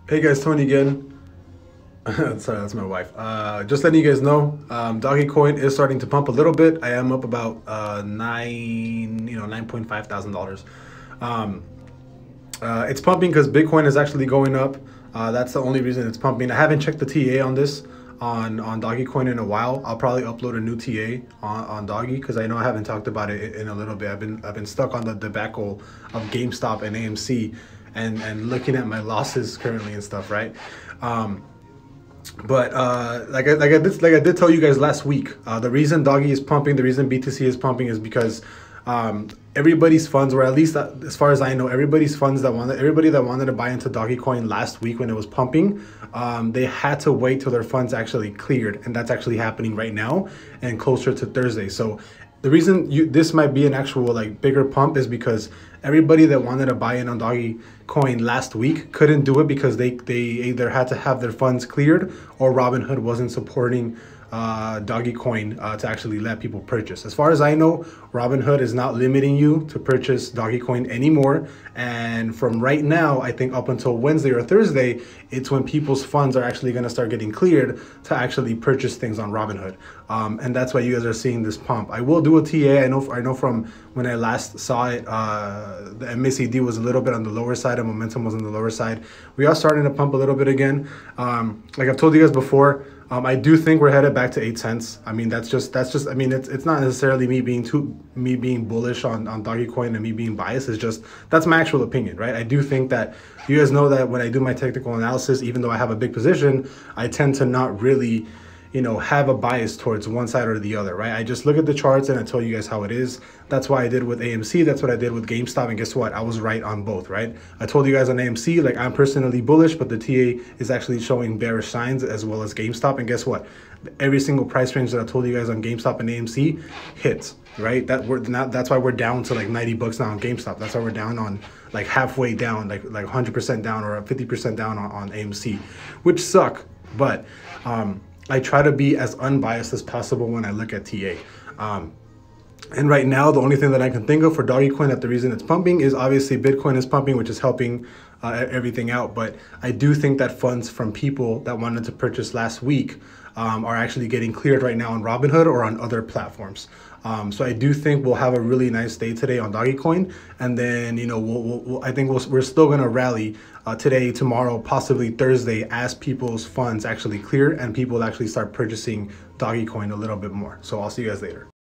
Hey guys, Tony again. Sorry, that's my wife. Just letting you guys know, DogeCoin is starting to pump a little bit. I am up about $9.5 thousand. It's pumping because Bitcoin is actually going up. That's the only reason it's pumping. I haven't checked the TA on this on DogeCoin in a while. I'll probably upload a new TA on Doggy because I know I haven't talked about it in a little bit. I've been stuck on the debacle of GameStop and AMC and looking at my losses currently and stuff, right? But like I did tell you guys last week, the reason Doggy is pumping, the reason BTC is pumping is because everybody's funds, or at least as far as I know, everybody that wanted to buy into DogeCoin last week when it was pumping, they had to wait till their funds actually cleared, and that's actually happening right now and closer to Thursday. So the reason this might be an actual like bigger pump is because everybody that wanted to buy in on DogeCoin last week couldn't do it because they either had to have their funds cleared or Robinhood wasn't supporting DogeCoin to actually let people purchase. As far as I know, Robinhood is not limiting you to purchase DogeCoin anymore. And from right now, I think up until Wednesday or Thursday, it's when people's funds are actually going to start getting cleared to actually purchase things on Robinhood. And that's why you guys are seeing this pump. I will do a TA. I know from when I last saw it, the MACD was a little bit on the lower side and momentum was on the lower side. We are starting to pump a little bit again. Like I've told you guys before, I do think we're headed back to 8 cents. I mean, that's just, I mean, it's not necessarily me being bullish on DogeCoin and me being biased. It's just, that's my actual opinion, right? I do think that you guys know that when I do my technical analysis, even though I have a big position, I tend to not really, have a bias towards one side or the other, right? I just look at the charts and I tell you guys how it is. That's why I did with AMC. That's what I did with GameStop. And guess what? I was right on both, right? I told you guys on AMC, like I'm personally bullish, but the TA is actually showing bearish signs as well as GameStop. And guess what? Every single price range that I told you guys on GameStop and AMC hits, right? That's why we're down to like 90 bucks now on GameStop. That's why we're down on like halfway down, like 100% down or 50% down on AMC, which suck. But, I try to be as unbiased as possible when I look at TA. And right now, the only thing that I can think of for DogeCoin that the reason it's pumping is obviously Bitcoin is pumping, which is helping everything out. But I do think that funds from people that wanted to purchase last week are actually getting cleared right now on Robinhood or on other platforms. So I do think we'll have a really nice day today on DogeCoin, and then I think we're still gonna rally today, tomorrow, possibly Thursday, as people's funds actually clear and people actually start purchasing DogeCoin a little bit more. So I'll see you guys later.